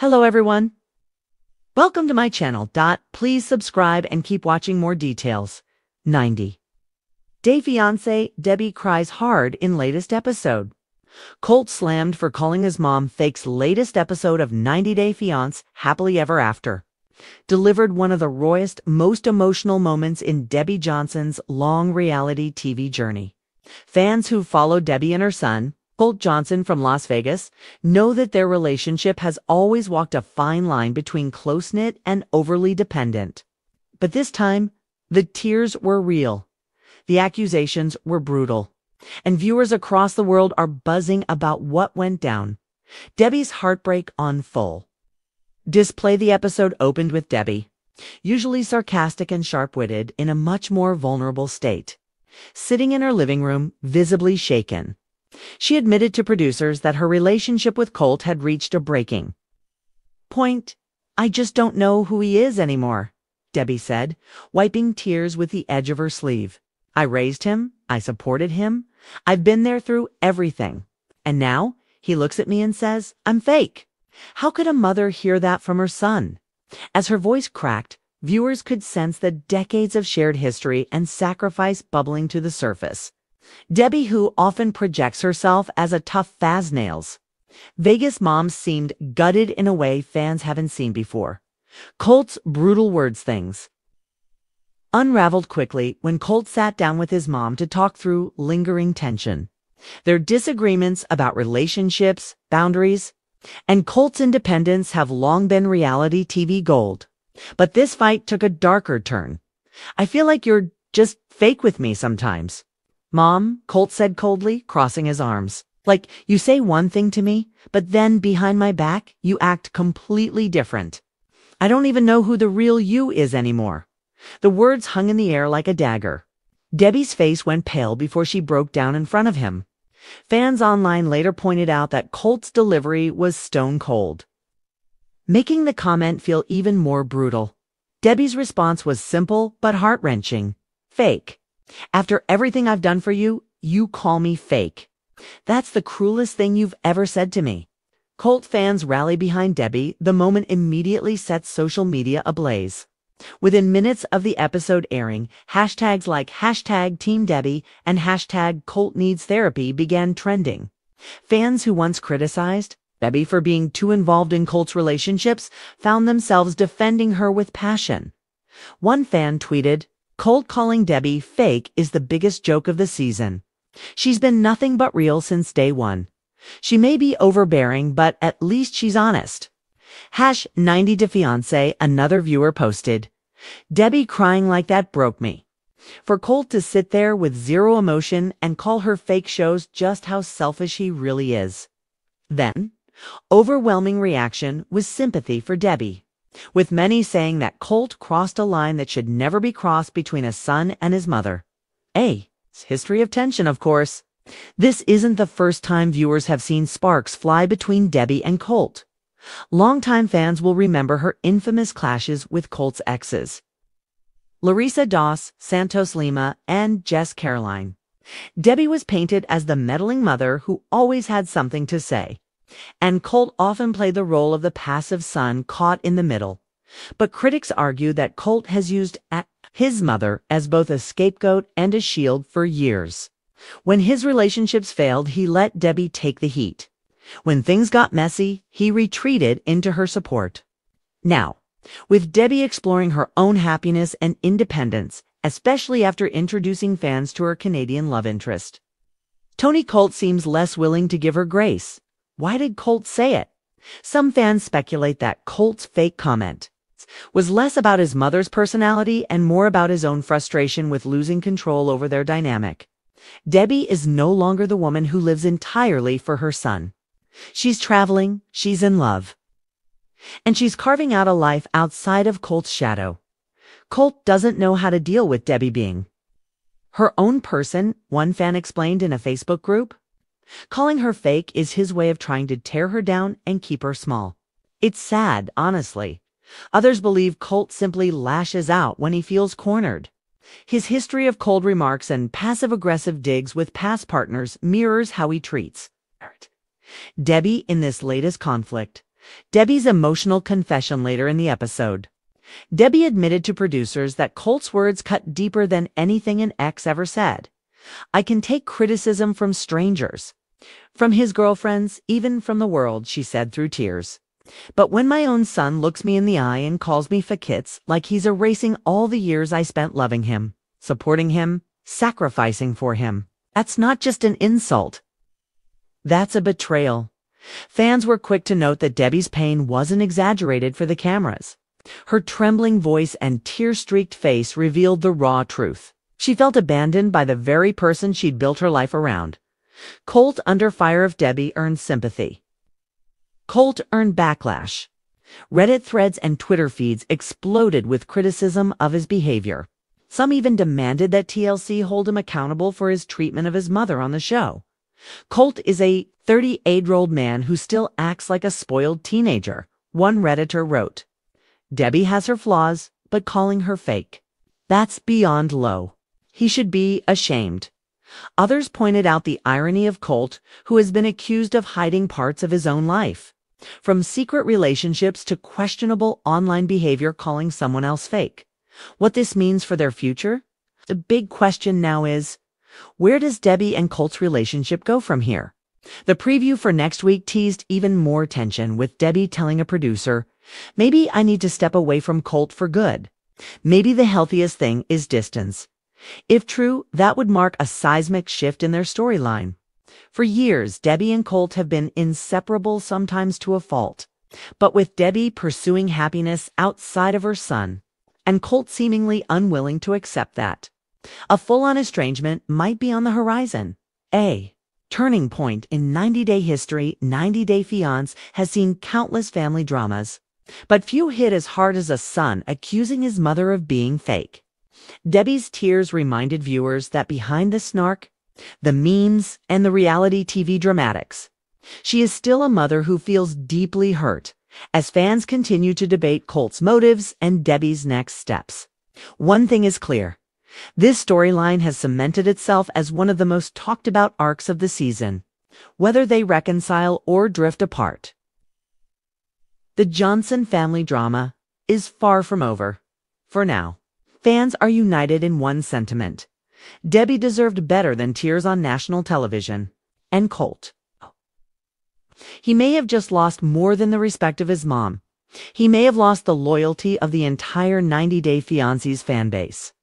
Hello everyone. Welcome to my channel. Please subscribe and keep watching more details. 90 Day Fiance, Debbie cries hard in latest episode. Colt slammed for calling his mom fake's latest episode of 90 Day Fiance, Happily Ever After. Delivered one of the rawest, most emotional moments in Debbie Johnson's long reality TV journey. Fans who followed Debbie and her son, Colt Johnson from Las Vegas, know that their relationship has always walked a fine line between close-knit and overly dependent. But this time, the tears were real. The accusations were brutal. And viewers across the world are buzzing about what went down. Debbie's heartbreak on full. Display the episode opened with Debbie, usually sarcastic and sharp-witted, in a much more vulnerable state, sitting in her living room, visibly shaken. She admitted to producers that her relationship with Colt had reached a breaking point. "I just don't know who he is anymore," Debbie said, wiping tears with the edge of her sleeve. "I raised him. I supported him. I've been there through everything. And now he looks at me and says, 'I'm fake.' How could a mother hear that from her son?" As her voice cracked, viewers could sense the decades of shared history and sacrifice bubbling to the surface. Debbie, who often projects herself as a tough Faz-Nails, Vegas mom, seemed gutted in a way fans haven't seen before. Colt's brutal words things unraveled quickly when Colt sat down with his mom to talk through lingering tension, their disagreements about relationships, boundaries, and Colt's independence have long been reality TV gold. But this fight took a darker turn. "I feel like you're just fake with me sometimes, Mom," Colt said coldly, crossing his arms. "Like, you say one thing to me, but then behind my back, you act completely different. I don't even know who the real you is anymore." The words hung in the air like a dagger. Debbie's face went pale before she broke down in front of him. Fans online later pointed out that Colt's delivery was stone cold, making the comment feel even more brutal. Debbie's response was simple but heart-wrenching. "Fake. After everything I've done for you, you call me fake. That's the cruelest thing you've ever said to me." Colt fans rally behind Debbie. The moment immediately set social media ablaze. Within minutes of the episode airing, hashtags like #TeamDebbie and #ColtNeedsTherapy began trending. Fans who once criticized Debbie for being too involved in Colt's relationships found themselves defending her with passion. One fan tweeted, "Colt calling Debbie fake is the biggest joke of the season. She's been nothing but real since day one. She may be overbearing, but at least she's honest." #90 to Fiance, another viewer posted, "Debbie crying like that broke me." For Colt to sit there with zero emotion and call her fake shows just how selfish he really is. Then, overwhelming reaction was sympathy for Debbie, with many saying that Colt crossed a line that should never be crossed between a son and his mother. It's history of tension, of course. This isn't the first time viewers have seen sparks fly between Debbie and Colt. Longtime fans will remember her infamous clashes with Colt's exes, Larissa Doss, Santos Lima, and Jess Caroline. Debbie was painted as the meddling mother who always had something to say, and Colt often played the role of the passive son caught in the middle. But critics argue that Colt has used his mother as both a scapegoat and a shield for years. When his relationships failed, he let Debbie take the heat. When things got messy, he retreated into her support. Now, with Debbie exploring her own happiness and independence, especially after introducing fans to her Canadian love interest, Tony Colt seems less willing to give her grace. Why did Colt say it? Some fans speculate that Colt's fake comment was less about his mother's personality and more about his own frustration with losing control over their dynamic. Debbie is no longer the woman who lives entirely for her son. She's traveling, she's in love, and she's carving out a life outside of Colt's shadow. Colt doesn't know how to deal with Debbie being her own person, one fan explained in a Facebook group. Calling her fake is his way of trying to tear her down and keep her small. It's sad, honestly. Others believe Colt simply lashes out when he feels cornered. His history of cold remarks and passive-aggressive digs with past partners mirrors how he treats Debbie in this latest conflict. Debbie's emotional confession later in the episode. Debbie admitted to producers that Colt's words cut deeper than anything an ex ever said. "I can take criticism from strangers, from his girlfriends, even from the world," she said through tears. "But when my own son looks me in the eye and calls me fakitz, like he's erasing all the years I spent loving him, supporting him, sacrificing for him, that's not just an insult. That's a betrayal." Fans were quick to note that Debbie's pain wasn't exaggerated for the cameras. Her trembling voice and tear-streaked face revealed the raw truth. She felt abandoned by the very person she'd built her life around. Colt, under fire of Debbie, earned sympathy. Colt earned backlash. Reddit threads and Twitter feeds exploded with criticism of his behavior. Some even demanded that TLC hold him accountable for his treatment of his mother on the show. Colt is a 38-year-old man who still acts like a spoiled teenager, one Redditor wrote. Debbie has her flaws, but calling her fake, that's beyond low. He should be ashamed. Others pointed out the irony of Colt, who has been accused of hiding parts of his own life, from secret relationships to questionable online behavior, calling someone else fake. What this means for their future? The big question now is, where does Debbie and Colt's relationship go from here? The preview for next week teased even more tension, with Debbie telling a producer, "Maybe I need to step away from Colt for good. Maybe the healthiest thing is distance." If true, that would mark a seismic shift in their storyline. For years, Debbie and Colt have been inseparable, sometimes to a fault. But with Debbie pursuing happiness outside of her son, and Colt seemingly unwilling to accept that, a full-on estrangement might be on the horizon. A turning point in 90-day history. 90 Day Fiance has seen countless family dramas, but few hit as hard as a son accusing his mother of being fake. Debbie's tears reminded viewers that behind the snark, the memes, and the reality TV dramatics, she is still a mother who feels deeply hurt, as fans continue to debate Colt's motives and Debbie's next steps. One thing is clear. This storyline has cemented itself as one of the most talked about arcs of the season, whether they reconcile or drift apart. The Johnson family drama is far from over. For now, fans are united in one sentiment. Debbie deserved better than tears on national television. And Colt, he may have just lost more than the respect of his mom. He may have lost the loyalty of the entire 90 Day Fiancé's fan base.